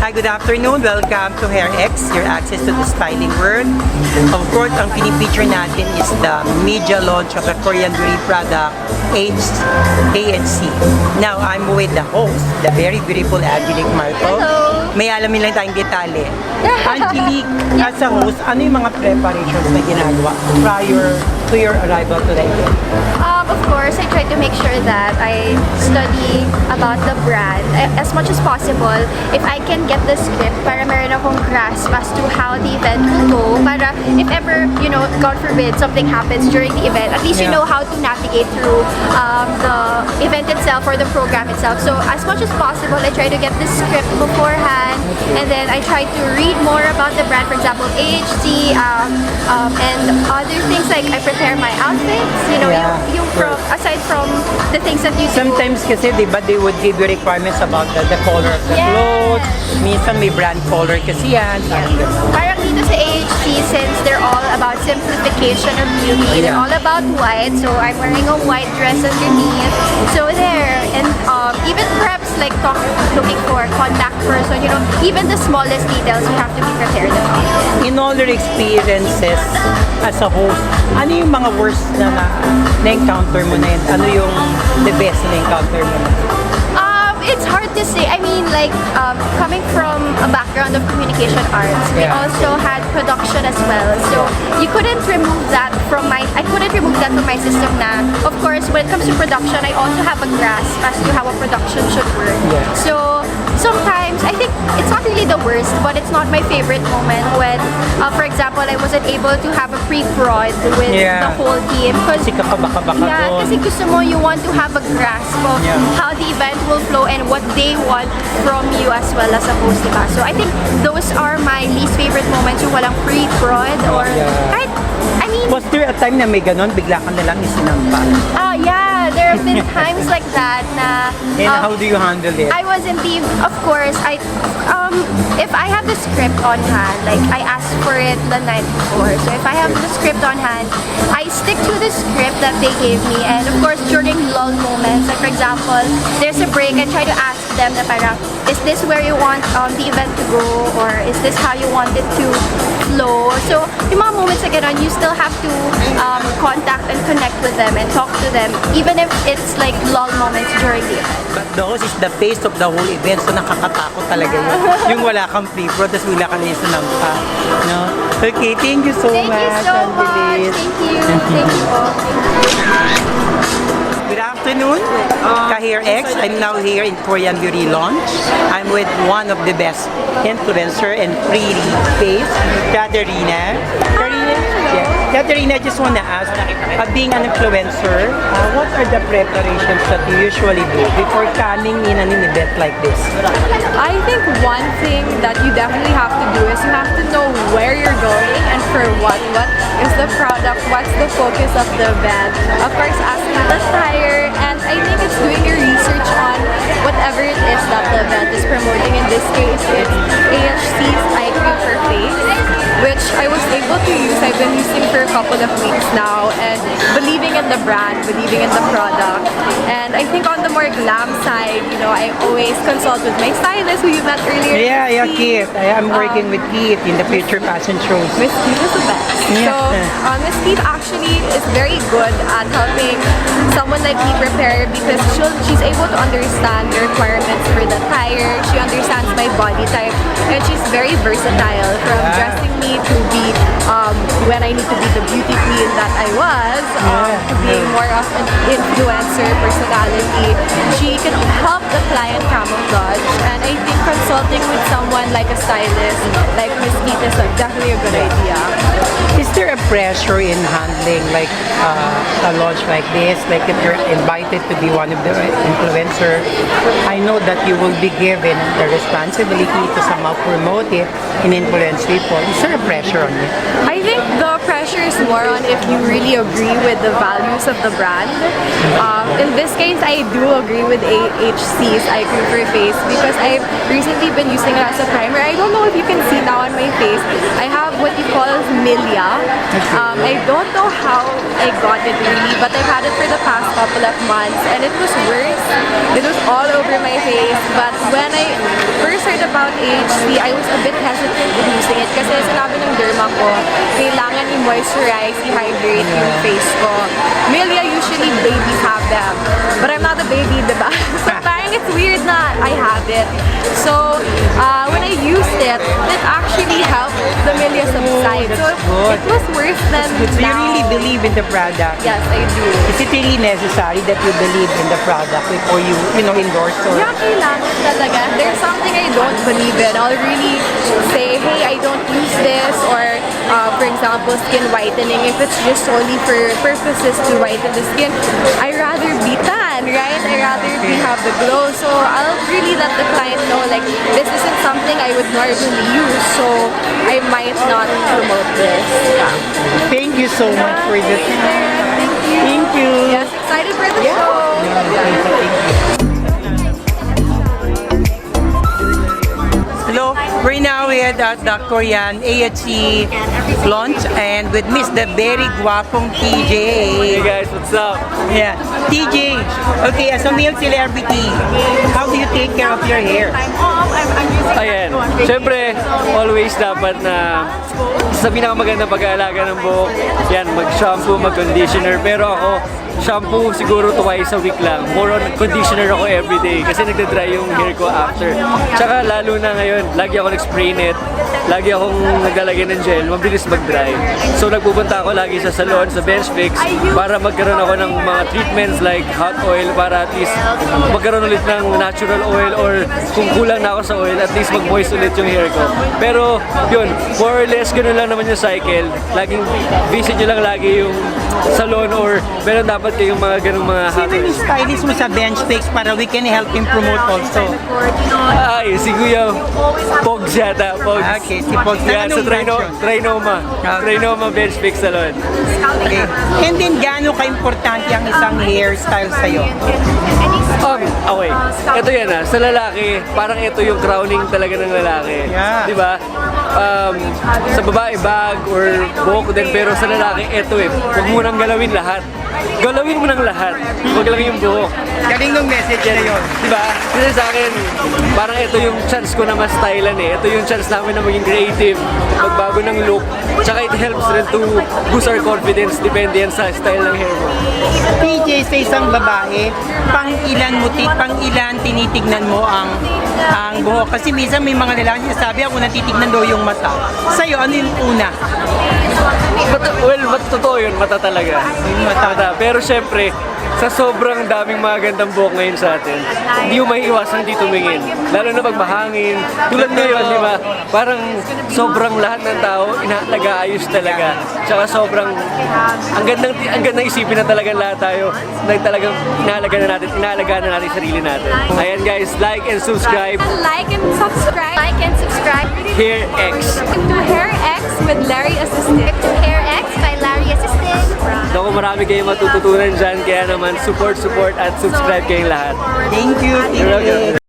Hi, good afternoon. Welcome to Hair X, your access to the styling world. Of course, ang pinipicture natin is the media launch of a Korean beauty product, AHC. Now, I'm with the host, the very beautiful Angelique Manto. Hello! May alamin lang tayong detalye. Angelique, as a host, ano yung mga preparations na ginagawa prior to your arrival to the event? Of course, I try to make sure that I study about the brand as much as possible. If I can get the script para meron akong grasp as to how the event will go, para if ever, you know, God forbid, something happens during the event, at least you know how to navigate through the event itself or the program itself. So as much as possible, I try to get the script beforehand, and then I try to read more about the brand, for example, AHT, and other things like I prepare my outfits, you know, yung aside from the things that you do. Sometimes kasi, di ba, they would give you requirements about the color of the clothes. Minsan may brand color kasi yan. Parang dito sa AHT, since they're all about simplification of beauty, they're all about white, so I'm wearing a white dress underneath. So there, and even perhaps like looking for contact person, you know, even the smallest details we have to be prepared about. In all your experiences as a host, ano yung mga worst na na-encounter mo na yun? Ano yung the best na na-encounter mo na? It's hard to say. I mean, like, coming from a background of communication arts, we also had production as well. So, you couldn't remove that from I couldn't remove that from my system na. Of course, when it comes to production, I also have a grasp as to how a production should work. So, sometimes, I think it's not really the worst, but it's not my favorite moment when, for example, I wasn't able to have a pre-prod with the whole team. Kasi kakabaka-baka doon. Kasi gusto mo, you want to have a grasp of how the event will flow and what they want from you as well as a host, diba? So I think those are my least favorite moments, yung walang pre-prod or kahit, I mean... Was there a time na may ganon, bigla ka na lang isinampa? Yeah, there have been times like that na... And how do you handle it? I was in the... Of course, if I have the script on hand, like I asked for it the night before, so if I have the script on hand, I stick to the script that they gave me, and of course during lull moments, like for example, there's a break, I try to ask them na parang, is this where you want the event to go, or is this how you want it to flow? So yung mga moments na gano'n, you still have to contact and connect with them and talk to them, even if it's like lull moments during the event. But those is the face of the whole event, so nakakatakot talaga yun. Yung wala kang pre-prod, tapos wala ka na yung sinampa. No? Okay, thank you so much. Thank you so much. Thank you. Thank you all. Good afternoon, Ka-Hair X. I'm now here in Korean Beauty Launch. I'm with one of the best influencer and pretty face, Katarina. Katarina, I just want to ask, being an influencer, what are the preparations that you usually do before coming in an event like this? I think one thing that you definitely have to do is you have to know where you're going and for what. What is the product? What's the focus of the event? Of course, asking the attire, and I think it's doing your research on whatever it is that the event is promoting. In this case, it's AHC's Eye Cream for Face, which I was able to use. I've been using for a couple of weeks now, and believing in the brand, believing in the product. And I think on the more glam side, you know, I always consult with my stylist who you met earlier. Yeah, Keith. I'm working with Keith in the future fashion shows. Miss Keith is the best. So, Miss Keith actually is very good at helping someone like me prepare, because she's able to understand the requirements for the attire. She understands my body type, and she's very versatile, from dressing me to be when I need to be the beauty queen that I was, to being more of an influencer personality. She can help the client camouflage, and I think consulting with someone like a stylist like Miss Keith is definitely a good idea. Is there a pressure in handling like a launch like this? Like if you're invited to be one of the influencer, I know that you will be given the responsibility to somehow promote it and influence people. Is there a pressure on you? I think the pressure is more on if you really agree with the values of the brand. In this case, I do agree with AHC's Eye Cream for Face, because I've recently been using it as a primer. I don't know if you can see now on my face, I have what you call milia. I don't know how I got it really, but I've had it for the past couple of months, and it was worse. It was all over my face, but when I first heard about about AHC, I was a bit hesitant in using it kasi sinabi ng derma ko, kailangan i-moisturize, i-hydrate yung face ko. Milia, usually babies have them. But I'm not a baby, diba? So parang it's weird na I have it. So when I used it, it actually helped the Milia subside. So it was worse than So you now. really believe in the product? Yes, I do. Is it really necessary that you believe in the product before you endorse or? Yeah, kailangan talaga. There's something I don't believe in. I'll really say, hey, I don't use this. Or, for example, skin whitening. If it's just solely for purposes to whiten the skin, I rather be tan, right? I rather have the glow. So I'll really let the client know, like, this isn't something I would normally use. So I might not promote this. Yeah. Thank you so much for this. Thank you. Yes, excited for the show. Hello, we're now with the Korean AHC launch and with Miss the very guapong TJ. Hey guys, what's up? Yeah, TJ. Okay, as a male celebrity, how do you take care of your hair? Ayan, syempre, always dapat na sa pinakamagandang pag-aalaga ng buhok, yan, mag-shampoo, mag-conditioner. Pero ako, shampoo siguro twice a week lang. More on conditioner ako everyday kasi nagda-dry yung hair ko after. Tsaka lalo na ngayon, lagi ako nag-spray net, lagi akong naglalagay ng gel, mabilis mag-dry. So nagpupunta ako lagi sa salon, sa bench fix, para magkaroon ako ng mga treatments like hot oil para at least magkaroon ulit ng natural oil or kung kulang na ako sa oil, at least mag-moist ulit yung hair ko. Pero yun, more or less ganun lang naman yung cycle. Laging visit nyo lang lagi yung salon or meron dapat kayong mga ganung mga Sino yung habits. stylist mo sa bench fix para we can help him promote also? Ay, si Kuya Pogs yata, Pogs. Okay, si Pogs. Yeah, sa Anong branch yun? Trinoma. Okay. Trinoma Bench Fix Salon. Okay. And then, gaano ka-importante ang isang hairstyle sa'yo? Okay. Ito yan sa lalaki, parang ito yung crowning talaga ng lalaki. Yeah. Di ba? Sa babae, bag or buhok din, pero sa lalaki, ito huwag mo nang galawin lahat. Galawin mo ng lahat. Huwag lang yung buhok. Galing nung message na yun. Di ba? Kasi sa akin, parang ito yung chance ko na mas stylan Ito yung chance namin na maging creative, magbago ng look. Tsaka it helps rin to boost our confidence. Depende yan sa style ng hair mo. TJ, sa isang babae, pang ilan tinitignan mo ang buhok? Kasi minsan may mga lalaki sabi ako natitignan daw yung mata. Sa'yo, ano yung una? Totoo yun, mata talaga. Mata. Pero syempre, sa sobrang daming mga gandang buhok ngayon sa atin, hindi mo maiiwasan di tumingin. Lalo na pag mahangin. Tulad ngayon, di ba? Parang sobrang lahat ng tao, nag-aayos talaga. Tsaka sobrang, ang gandang isipin na talagang lahat tayo, na talagang inaalagaan na natin sarili natin. Ayan guys, like and subscribe. Like and subscribe. Like and subscribe Hair X. To Hair X with Larry Assistant. to Hair X by Larry Assistant. Naku, marami kayong matututunan dyan, kaya naman support at subscribe kayong lahat. Thank you, You're welcome. TJ.